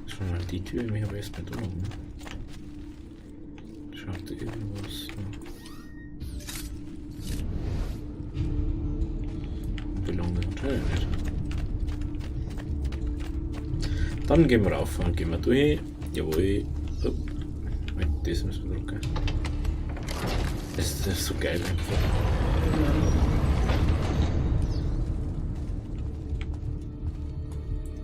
Schon mal die Tür, mir aber erst mit um. Schaut da irgendwas. Belohnung natürlich nicht. Dann gehen wir rauf und gehen wir durch. Jawohl. Oh. Das müssen wir drücken. Das ist so geil einfach.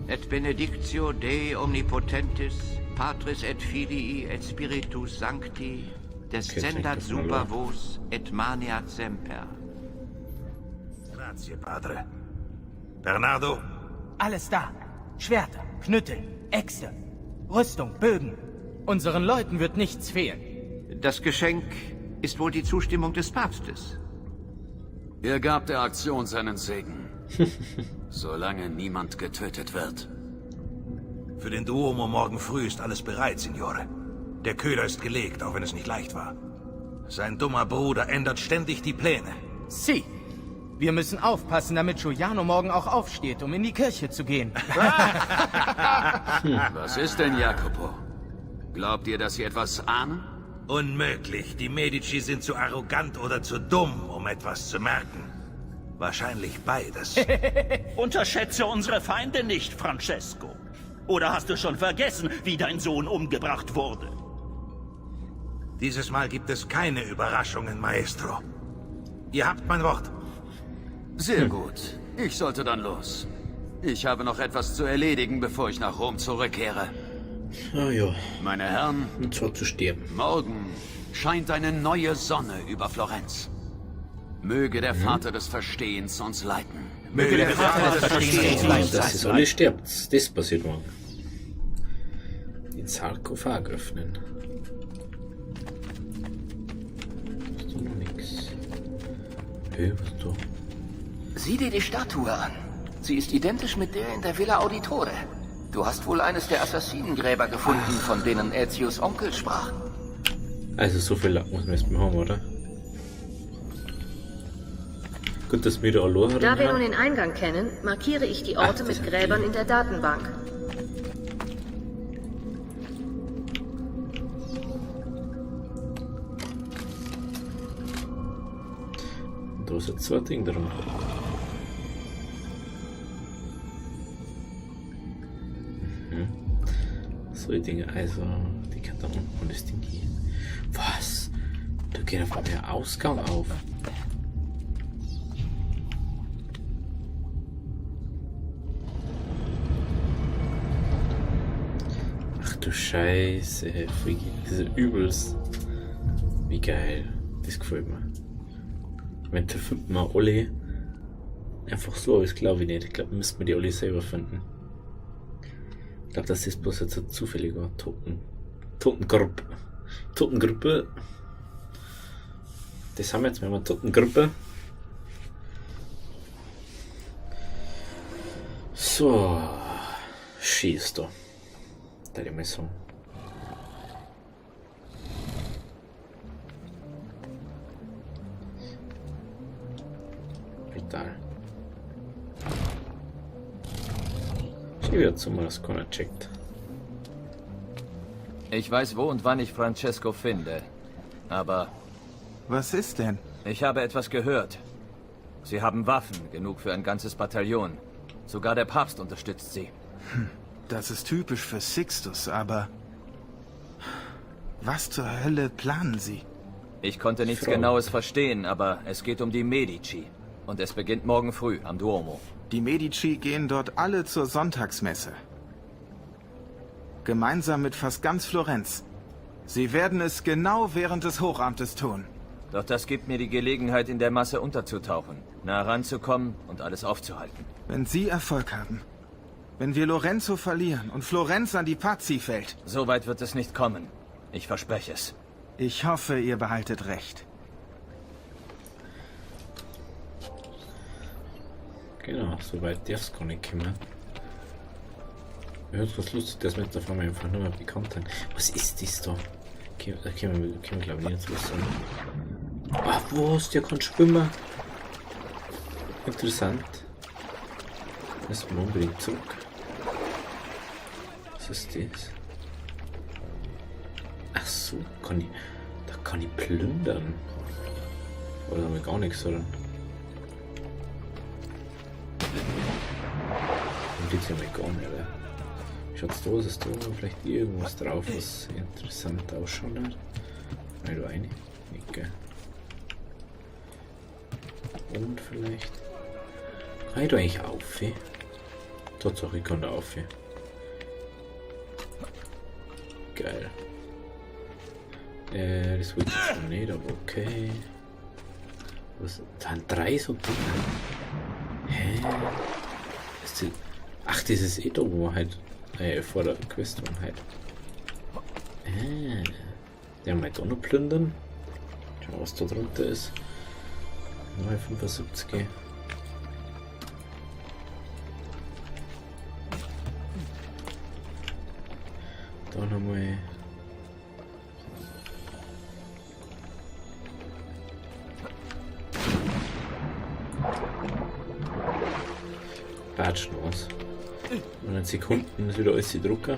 Et benedictio Dei omnipotentis, Patris et Filii et Spiritus Sancti, descendat super vos et maneat semper. Grazie, Padre. Bernardo? Alles da. Schwerter, Knüttel, Äxte, Rüstung, Bögen. Unseren Leuten wird nichts fehlen. Das Geschenk ist wohl die Zustimmung des Papstes. Er gab der Aktion seinen Segen. Solange niemand getötet wird. Für den Duomo morgen früh ist alles bereit, Signore. Der Köder ist gelegt, auch wenn es nicht leicht war. Sein dummer Bruder ändert ständig die Pläne. Sie. Wir müssen aufpassen, damit Giuliano morgen auch aufsteht, um in die Kirche zu gehen. Was ist denn, Jacopo? Glaubt ihr, dass sie etwas ahnen? Unmöglich. Die Medici sind zu arrogant oder zu dumm, um etwas zu merken. Wahrscheinlich beides. Unterschätze unsere Feinde nicht, Francesco. Oder hast du schon vergessen, wie dein Sohn umgebracht wurde? Dieses Mal gibt es keine Überraschungen, Maestro. Ihr habt mein Wort. Sehr gut. Ich sollte dann los. Ich habe noch etwas zu erledigen, bevor ich nach Rom zurückkehre. Ah ja. Meine Herren, Und zwar zu sterben. morgen scheint eine neue Sonne über Florenz. Möge der Vater des Verstehens uns leiten. Möge der Vater des Verstehens Dass sein. das alle stirbt. Das passiert morgen. Den Sarkophag öffnen. Ist doch noch nix. Hey, was ist da? Sieh dir die Statue an. Sie ist identisch mit der in der Villa Auditore. Du hast wohl eines der Assassinengräber gefunden, von denen Ezios Onkel sprach. Also so viel Lack muss man erstmal haben, oder? Gut, dass wir da alle haben. Da wir nun den Eingang kennen, markiere ich die Orte mit Gräbern in der Datenbank. Da ist jetzt zwei Dinge drin. So die Dinge, also die kann da unten und das Ding hier. Was? Da geht auf einmal ein Ausgang auf. Ach du Scheiße, Freaky, das ist übelst. Wie geil, das gefällt mir. Wenn der findet man alle einfach so, ist glaube ich nicht. Ich glaube, müssten wir die alle selber finden. Ich glaube, das ist bloß jetzt ein zufälliger Totengruppe. Totengruppe. Das haben wir jetzt, wenn wir Totengruppe. So. Schießt da. Da die Messung. Brutal. Ich will jetzt mal das Corner checkt. Ich weiß, wo und wann ich Francesco finde. Aber Was ist denn? ich habe etwas gehört. Sie haben Waffen, genug für ein ganzes Bataillon. Sogar der Papst unterstützt sie. Das ist typisch für Sixtus, aber... Was zur Hölle planen Sie? Ich konnte nichts Frau. Genaues verstehen, aber es geht um die Medici. Und es beginnt morgen früh am Duomo. Die Medici gehen dort alle zur Sonntagsmesse. Gemeinsam mit fast ganz Florenz. Sie werden es genau während des Hochamtes tun. Doch das gibt mir die Gelegenheit, in der Masse unterzutauchen, nah ranzukommen und alles aufzuhalten. Wenn Sie Erfolg haben, wenn wir Lorenzo verlieren und Florenz an die Pazzi fällt, So weit wird es nicht kommen. Ich verspreche es. ich hoffe, ihr behaltet recht. Genau, soweit darf es gar nicht kommen. Ja, das was lustig, dass wir jetzt auf einmal einfach nur mal bekannt haben. Was ist das da? Da können wir glaube ich nicht was sagen. Ach was, der kann schwimmen. Interessant. Müssen wir unbedingt zurück. Was ist das? Ach so, kann ich... Da kann ich plündern. Oder haben wir gar nichts, oder? Und geht's ja mal gar nicht, oder? Schaut's da, ist da vielleicht irgendwas drauf, was interessant ausschaut hat? Nein, du eine. Nicht, gell? Und vielleicht... Kann ich da eigentlich auf? Tatsache, ich kann da auf. Geil. Das will ich jetzt noch nicht, aber okay. Was? Da sind 3 so Dinge. Hä? Ist die... Ach, das ist eh da, wo wir halt vor der Quest waren halt. Die haben halt auch noch plündern. Schauen wir, was da drunter ist. 975. Da nochmal. Batschen aus. Und in Sekunden ist wieder alles die Drucker.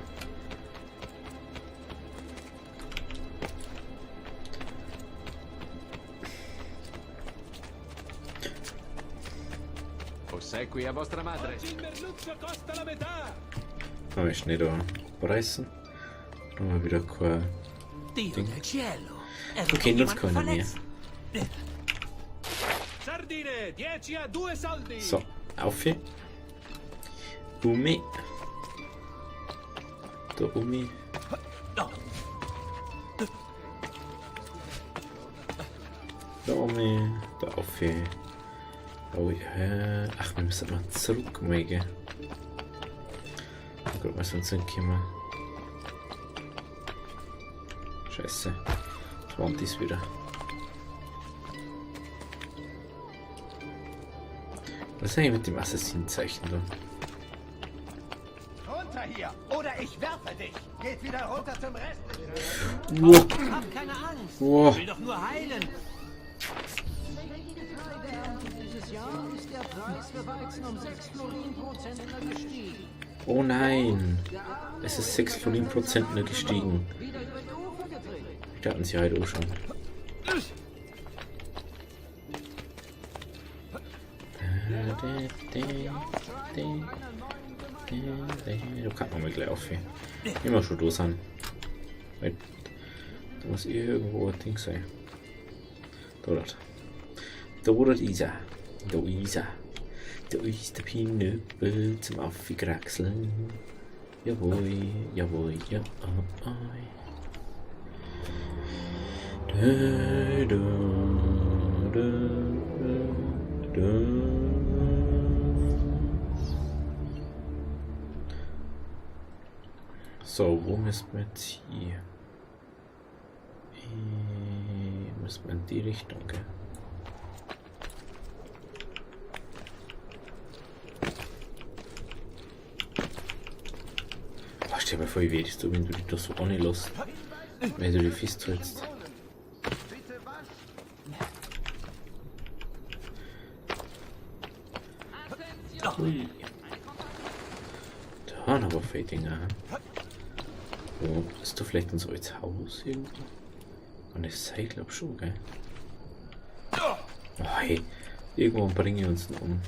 Kann ich schnell da reißen. Dann haben wir wieder kein Ding. Du kennst uns keiner mehr. So, auf hier. Umi. Da Umi. Da Umi. Da auf hier. Oh, ach, wir müssen mal zurück, Mege. Guck mal, sonst hinkommen. Scheiße. Das war dies wieder. Was ist eigentlich mit dem Assassinenzeichen da? Runter hier, oder ich werfe dich. Geht wieder runter zum Rest. Wow. Hab keine Angst. Wow. Ich will doch nur heilen. Dieses Jahr ist der Preis für Weizen um 6 Florin pro Zentner gestiegen. Oh nein. Es ist 6 Florin pro Zentner gestiegen. Da hatten sie heute auch schon. Du kannst noch mal gleich aufhören. Immer schon durch sein. Da muss irgendwo ein Ding sein. Da ist Isa. Da Isa. Da ist der Pinöppel zum Affigraxeln. Jawohl, jawohl, ja. So, wo müssen wir jetzt hier? Müssen wir in die Richtung gehen? Oh, stell dir mal vor, wie weh ist du, wenn du dich da so anlässt, wenn du dich festhältst. Ui. Da haben aber viele Dinger. Wo ist da vielleicht unser altes Haus irgendwo? Und das sei, glaub schon, gell? Oh, hey, irgendwo bringe ich uns noch um.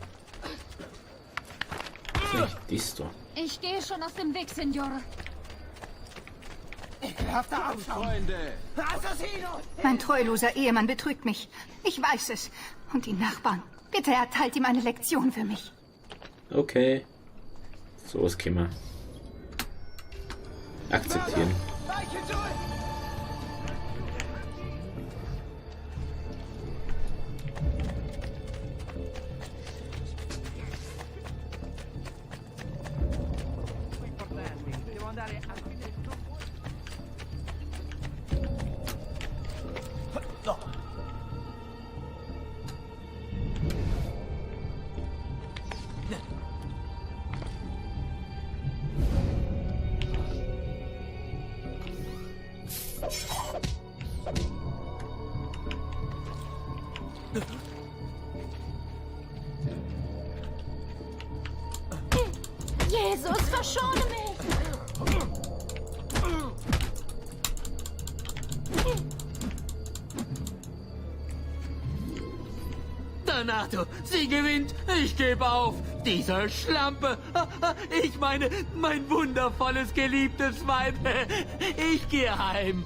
Vielleicht das da. Ich gehe schon aus dem Weg, Signore. Ekelhafter Abschaum. Freunde! Assassino! Mein treuloser Ehemann betrügt mich. Ich weiß es. Und die Nachbarn. Bitte erteilt ihm eine Lektion für mich. Okay. So, was können wir akzeptieren. Jesus, verschone mich! Renato, sie gewinnt. Ich gebe auf. Diese Schlampe. Ich meine, mein wundervolles, geliebtes Weib. Ich gehe heim.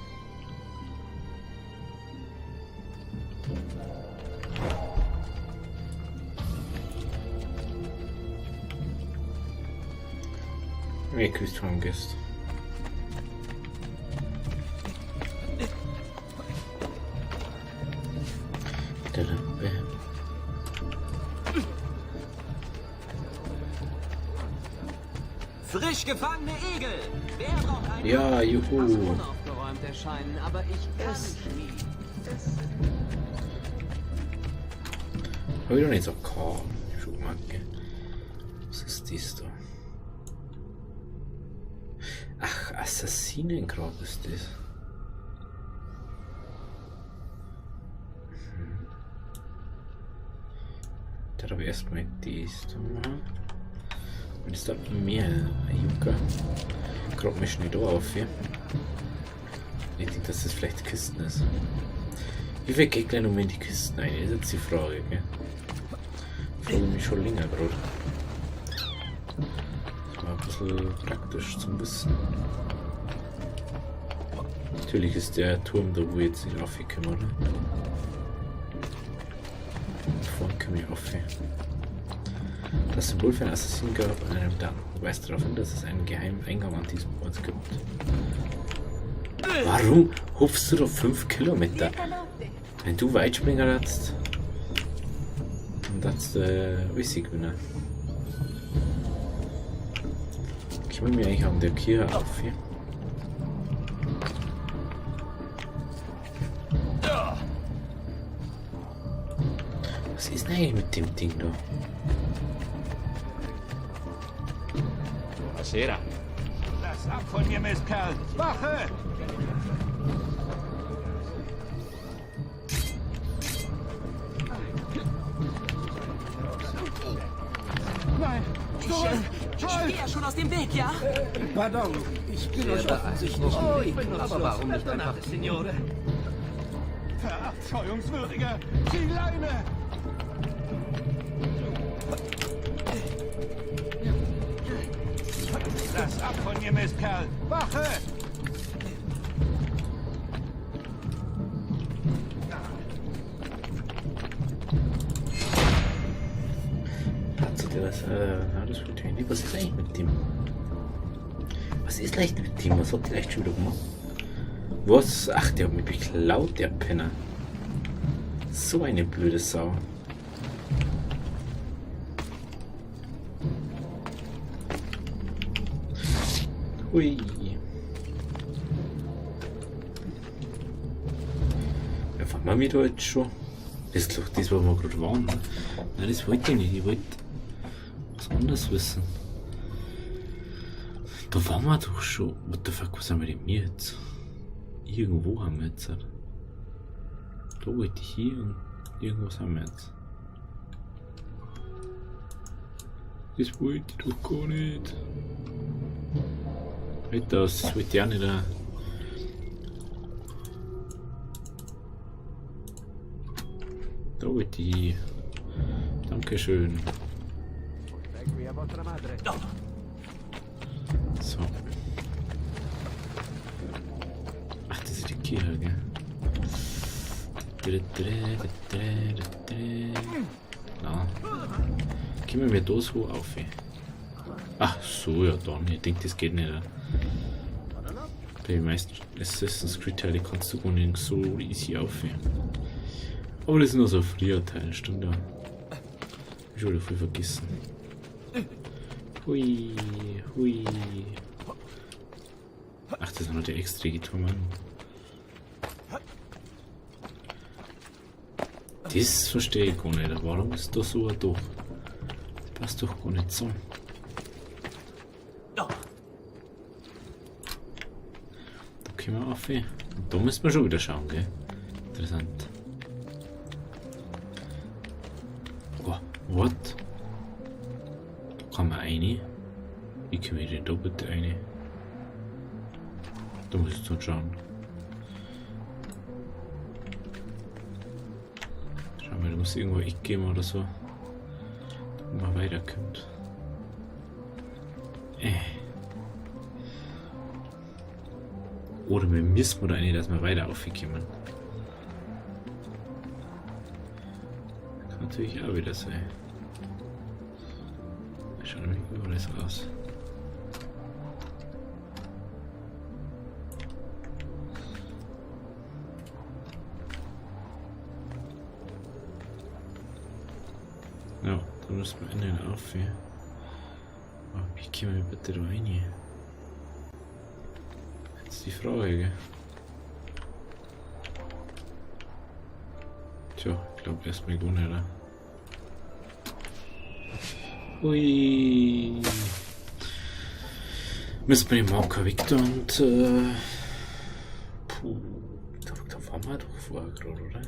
Wer küsst vom Gast? Frisch gefangene Igel. Wer braucht einen Ja, juhu. unaufgeräumt erscheinen, aber ich kann nie. Hab ich doch nicht so kaum. Schau mal, was ist das da? Ach, Assassinengrab ist das. Da habe ich erstmal das da machen. Und es da mehr Jucker. Grab mich nicht da auf hier. Ich denke, dass das vielleicht Kisten ist. Wie viel geht gleich noch in die Kisten rein? Das ist jetzt die Frage, gell? Ich frage mich schon länger gerade. Das war ein bisschen praktisch zum Wissen. Natürlich ist der Turm da, wo ich jetzt nicht raufkomme, oder? Vorne komme ich rauf. Das Symbol für einen Assassinen gab an einem Damm. Weist darauf hin, dass es einen geheimen Eingang an diesem Ort gibt. Warum hupfst du doch 5 Kilometer? Wenn du Weitspringer hast, dann hast du Wissig gewinnen. Ich will mir eigentlich an der Kirche auf hier. Was ist denn eigentlich mit dem Ding da? Buonasera. Lass ab von mir, Mistkerl! Wache! Nein! Ich stehe ja schon aus dem Weg, ja? Pardon, ich bin euch offensichtlich Aber warum nicht einfach... Signore? Verabscheuungswürdiger! Die Leine! Lass ab von mir, Mistkerl! Wache! Hat sich das, das wird Handy. Was ist eigentlich mit dem? Was ist leicht mit dem? Was hat die leicht schon wieder gemacht? Was? Ach, der hat mich beklaut, der Penner. So eine blöde Sau. Hui. Ja, fahren wir wieder jetzt schon. Das ist doch das, was wir gerade waren. Nein, das wollte ich nicht. Ich wollte was anderes wissen. Da waren wir doch schon. What the fuck, was haben wir denn jetzt? Irgendwo haben wir jetzt. Da wollte ich hier und irgendwas haben wir jetzt. Das wollte ich doch gar nicht. Alter, das wollte ich auch nicht. Da wollte ich. Dankeschön. So. Ach, das ist die Kirche, gell? Na. Können wir da so auf? Ach so, ja dann. Ich denke, das geht nicht. Bei den meisten Assassin's Creed Teile kannst du gar nicht so easy auf. Aber das ist nur so ein früher Teil, stimmt ja. Ich habe schon viel vergessen. Hui, hui. Ach, das sind noch die extra Turm. Das verstehe ich gar nicht. Warum ist da so ein Dach? Das passt doch gar nicht so. Da können wir auf. Und da müssen wir schon wieder schauen, gell? Interessant. Oh, what? Da kann man rein. Wie können wir denn da bitte rein? Da muss ich jetzt schauen. Schauen wir, da muss muss irgendwo ich geben oder so. Damit man weiterkommt. Oder wir müssen oder nicht, dass wir weiter aufkommen. Kann natürlich auch wieder sein. Schaut nämlich alles aus. Ja, dann müssen wir innen auf. Aber wie kommen wir bitte da rein? Jetzt die Frage. Tja, ich glaube erstmal gar nicht. Ui. Müssen wir den Marker weg und puh, da fahren wir doch vorher gerade, oder?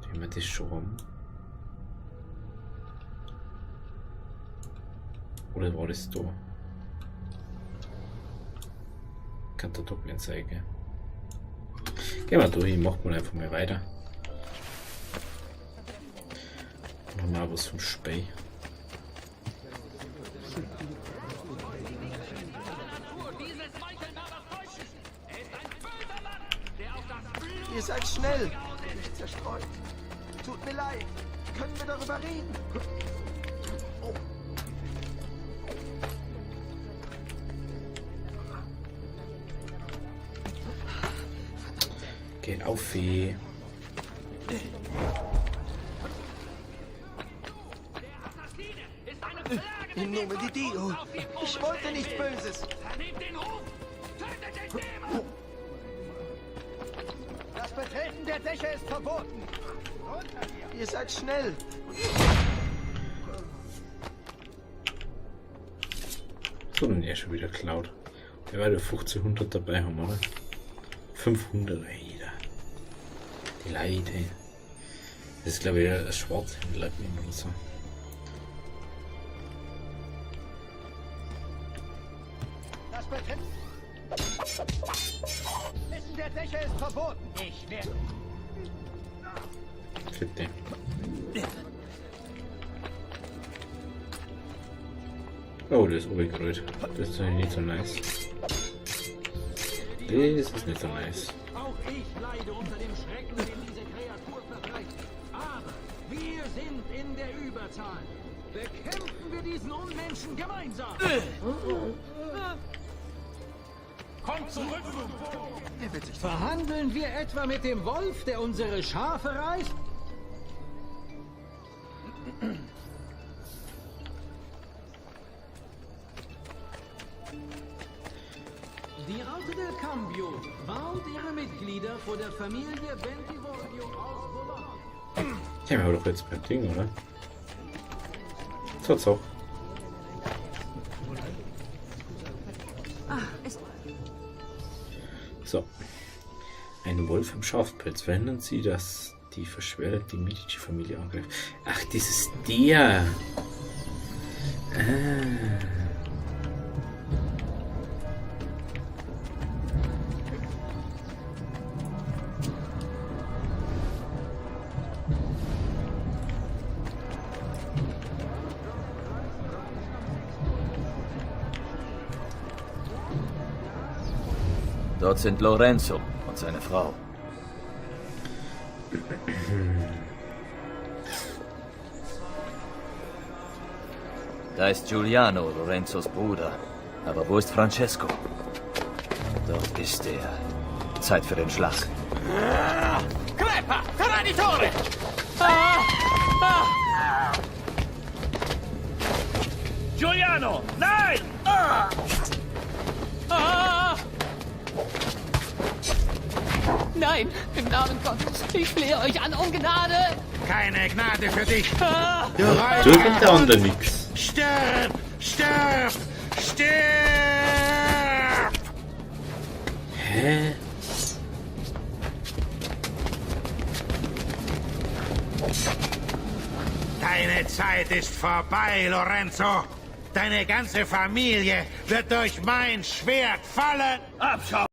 Nehmen wir das schon rum. Oder war das da? Kann der Doppeln zeigen. Gehen wir durch, machen wir einfach mal weiter. Noch mal was vom Spey. Ihr seid schnell, nicht zerstreut. Tut mir leid. Können wir darüber reden? Oh. Geht auf, Fee. In nome di Dio. Ich wollte nichts Böses. Das Betreten der Dächer ist verboten. Ihr seid schnell. So, dann ja schon wieder klaut. Der war der 1500 dabei haben, oder? 500, jeder. Die Leute. Das ist, glaube ich, ein Schwarzhändler oder so. Das Betreten der Dächer ist verboten. Ich werde... Bitte. Oh, das ist obergerollt. Das ist nicht so nice. Das ist nicht so nice. Auch ich leide unter dem Schrecken, den diese Kreatur verbreitet. Aber wir sind in der Überzahl. Bekämpfen wir diesen Unmenschen gemeinsam. Kommt zurück! Verhandeln wir etwa mit dem Wolf, der unsere Schafe reißt? Die Raute del Cambio warnt ihre Mitglieder vor der Familie Bentivoglio aus Bologna. Ja, wir haben doch jetzt kein Ding, oder? So. So. Ein Wolf im Schafpelz. Verhindern Sie, dass die Verschwörung die Medici-Familie angreift. Ach, das ist der. Dort sind Lorenzo und seine Frau. Da ist Giuliano, Lorenzos Bruder. Aber wo ist Francesco? Dort ist er. Zeit für den Schlag. Crepa! Traditore! Giuliano! Nein! Nein, im Namen Gottes, ich flehe euch an um Gnade. Keine Gnade für dich. Du Drückt der andere nix. Stirb! Stirb! Stirb! Hä? Deine Zeit ist vorbei, Lorenzo. Deine ganze Familie wird durch mein Schwert fallen. Abschau!